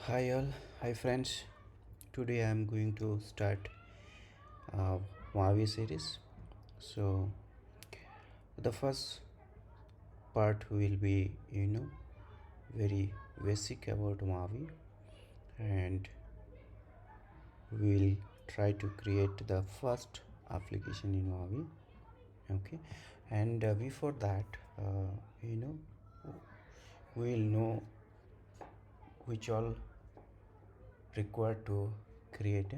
Hi all, hi friends. Today I am going to start a MAUI series. So the first part will be, very basic about MAUI, and we'll try to create the first application in MAUI. Okay, and before that, you know, we'll know which all required to create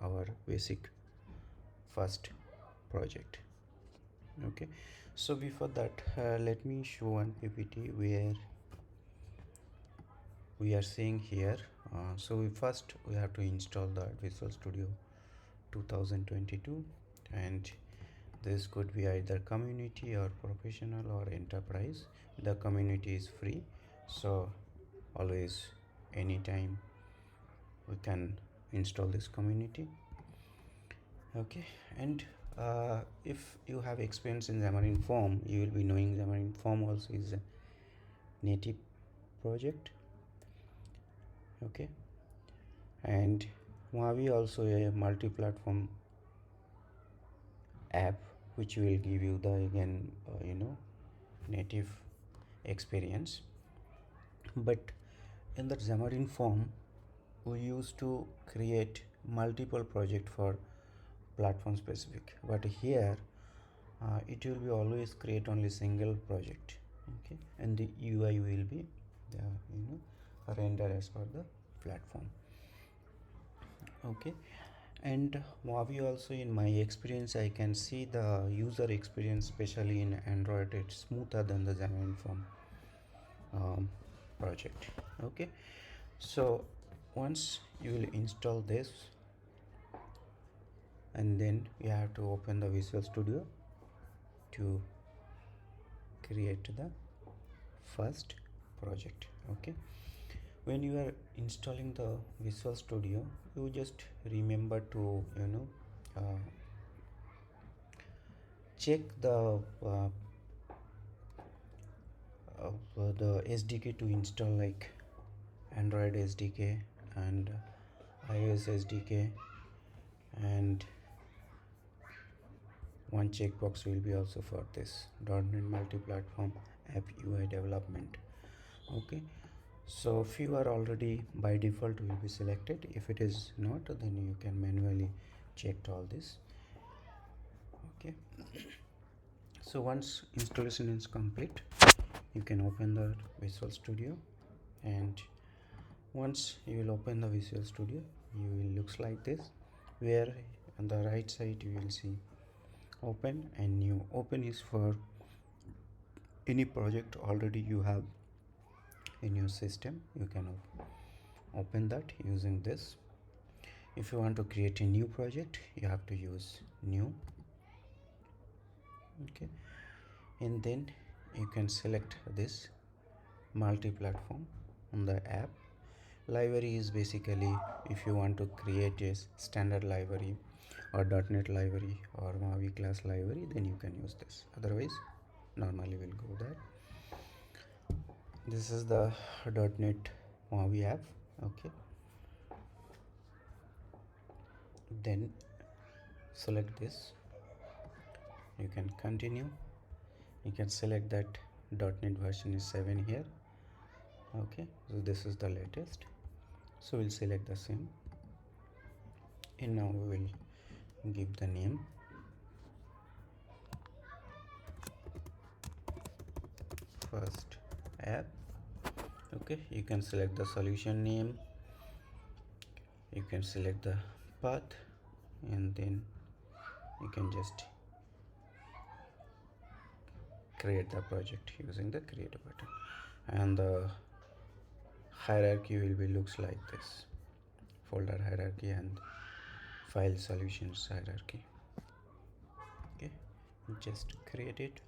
our basic first project. Okay, so before that, let me show one ppt where we are seeing here. First we have to install the Visual Studio 2022, and this could be either community or professional or enterprise. The community is free, so always anytime we can install this community. Okay, and if you have experience in Xamarin Form, you will be knowing Xamarin Form also is a native project. Okay, and MAUI also a multi-platform app which will give you the again native experience. But in the Xamarin Form, we used to create multiple project for platform specific, but here it will be always create only single project. Okay, and the UI will be the render as per the platform. Okay, and MAUI also, in my experience, I can see the user experience, especially in Android, it's smoother than the Xamarin Form project. Okay, so once you will install this, and then you have to open the Visual Studio to create the first project. Okay, when you are installing the Visual Studio, you just remember to uh, check the SDK to install, like Android SDK and iOS SDK, and one checkbox will be also for this .NET multi-platform app UI development. Okay, so if you are already, by default will be selected. If it is not, then you can manually check all this. Okay, so once installation is complete, you can open the Visual Studio, and once you will open the Visual Studio, you will looks like this, where on the right side you will see open and new. Open is for any project already you have in your system, you can open that using this. If you want to create a new project, you have to use new. Okay, and then you can select this multi-platform on the app. Library is basically if you want to create a standard library or .NET library or MAUI class library, then you can use this. Otherwise, normally will go there. This is the .NET MAUI app. Okay, then select this. You can continue. You can select that .NET version is 7 here. Okay, so this is the latest, so we'll select the same, and now we will give the name first app. Okay, you can select the solution name, you can select the path, and then you can just create the project using the create button, and the hierarchy will be looks like this: folder hierarchy and file solutions hierarchy. Okay, just create it.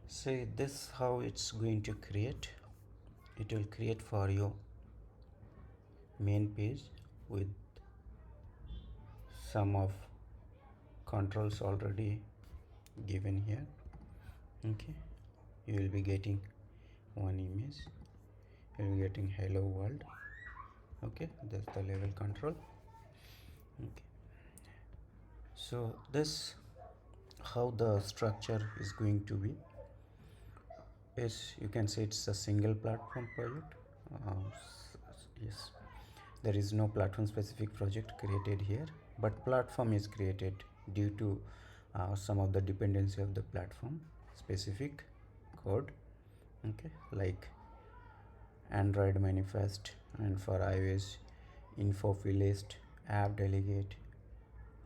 See, this how it's going to create. It will create for you main page with some of controls already given here. Okay, you will be getting one image, you're getting hello world. Okay, that's the level control. Okay, so this how the structure is going to be is, you can say it's a single platform project. Yes, there is no platform specific project created here, but platform is created due to some of the dependency of the platform specific code. Okay, like Android manifest, and for iOS info list, app delegate,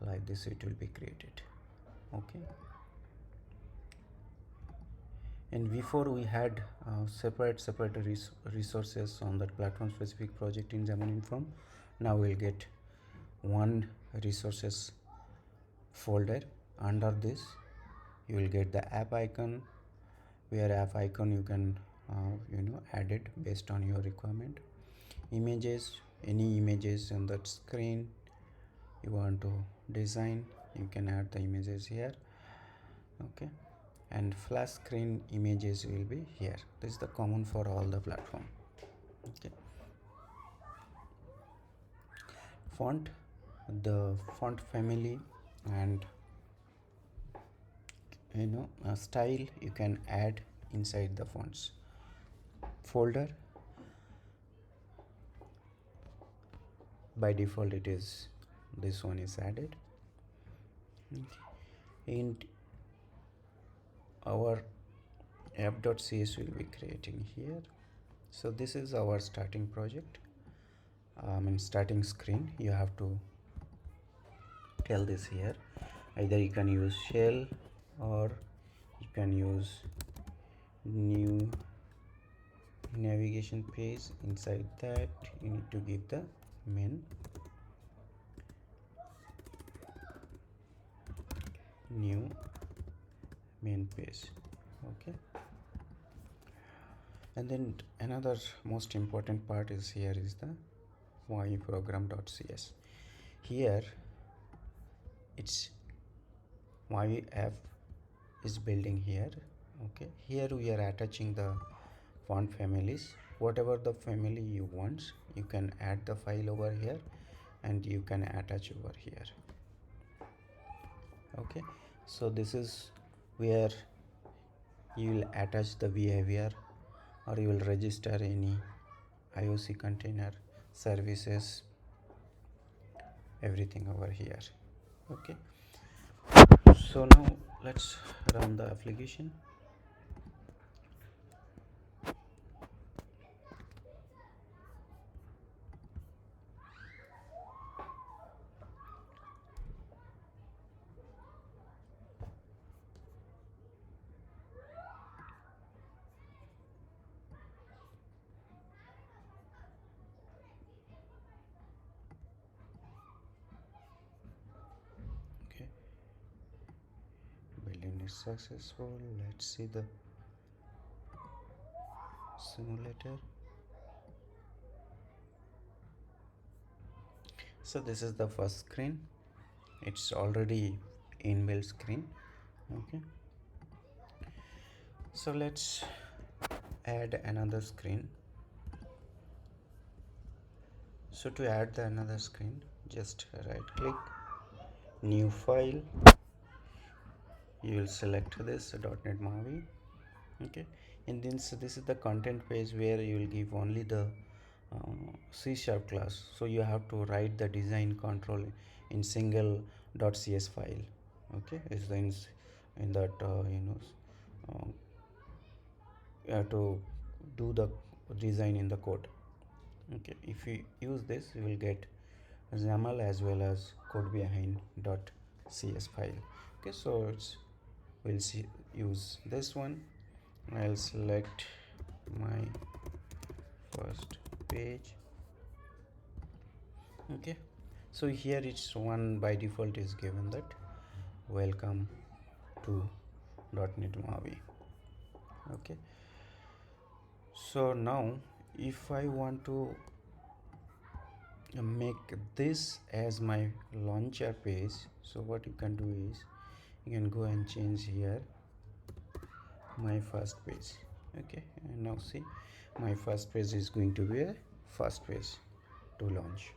like this it will be created. Okay, and before we had separate resources on that platform specific project in Xamarin Inform. Now we'll get one resources folder. Under this you will get the app icon, where app icon you can add it based on your requirement. Images, any images on that screen you want to design, you can add the images here. Okay, and flash screen images will be here. This is the common for all the platform. Okay, font, the font family and style you can add inside the fonts folder. By default it is, this one is added. Okay. And our app.cs will be creating here. So this is our starting project, starting screen. You have to tell this here, either you can use shell or you can use new navigation page. Inside that you need to give the new main page. Okay, and then another most important part is here is the MAUI program.cs. Here it's MAUI app is building here. Okay, here we are attaching the font families, whatever the family you want you can add the file over here and you can attach over here. Okay, so this is where you will attach the behavior, or you will register any IOC container services, everything over here. Okay, so now let's run the application. Okay, building is successful. Let's see the simulator. So this is the first screen, it's already inbuilt screen. Okay, so let's add another screen. So to add the another screen, just right click, new file, you will select this .NET MAUI. Okay, and then so this is the content page where you will give only the C# class. So you have to write the design control in single .cs file. Okay, is the in that you have to do the design in the code. Okay, if you use this you will get XAML as well as code behind .cs file. Okay, so we'll use this one. I'll select my first page. Okay, so here it's one by default is given that welcome to .NET MAUI. Okay, so now if I want to make this as my launcher page, so what you can do is you can go and change here my first page. Okay, and now see, my first page is going to be a first page to launch.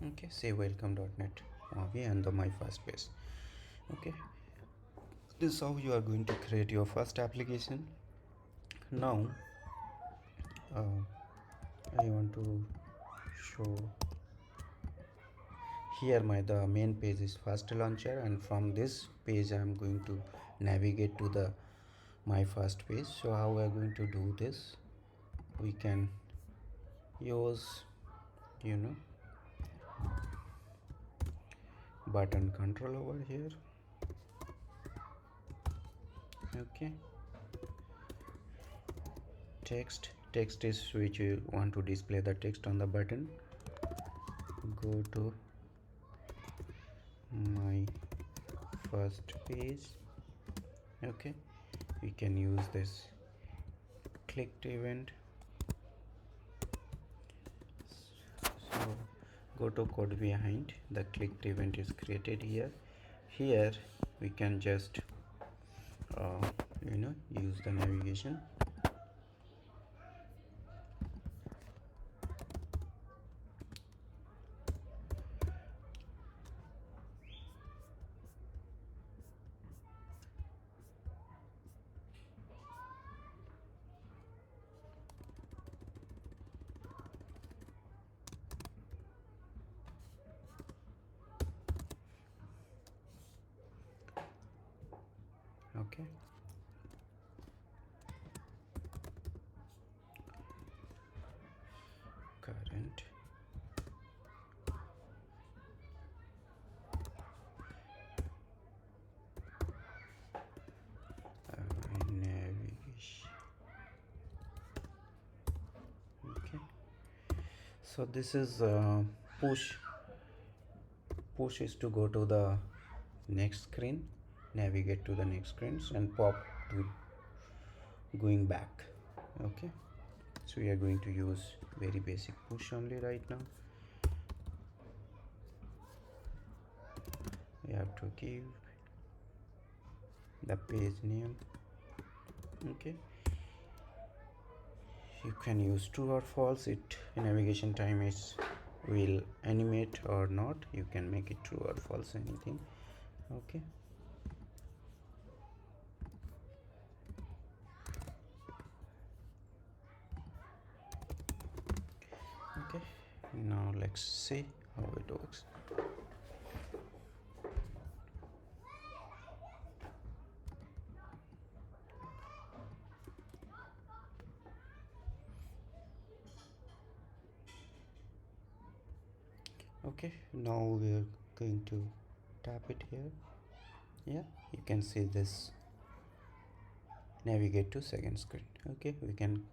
Okay, say welcome.net MAUI and my first page. Okay, this is how you are going to create your first application. Now I want to show here the main page is first launcher, and from this page I am going to navigate to the my first page. So how we are going to do this? We can use button control over here. Okay, text is which you want to display the text on the button. Go to my first page. Okay, we can use this clicked event. So go to code behind. The clicked event is created here. Here we can just use the navigation. Okay, current navigation. Okay, so this is push is to go to the next screen, navigate to the next screens, and pop to going back. Okay, so we are going to use very basic push only right now. We have to give the page name. Okay, you can use true or false. It navigation time is will animate or not. You can make it true or false, anything. Okay, okay, now let's see how it works. Okay, now we are going to tap it here. Yeah, you can see this navigate to second screen. Okay, we can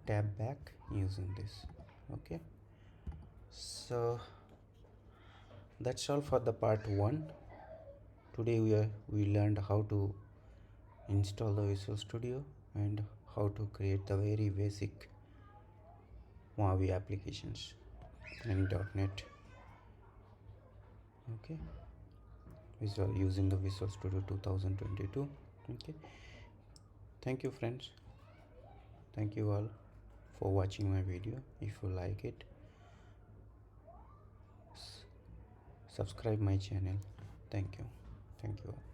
tap back using this. Okay, so that's all for the part 1. Today we learned how to install the Visual Studio and how to create the very basic MAUI applications in .NET. Okay, visual using the Visual Studio 2022. Okay, thank you friends, thank you all for watching my video. If you like it, subscribe my channel. Thank you all.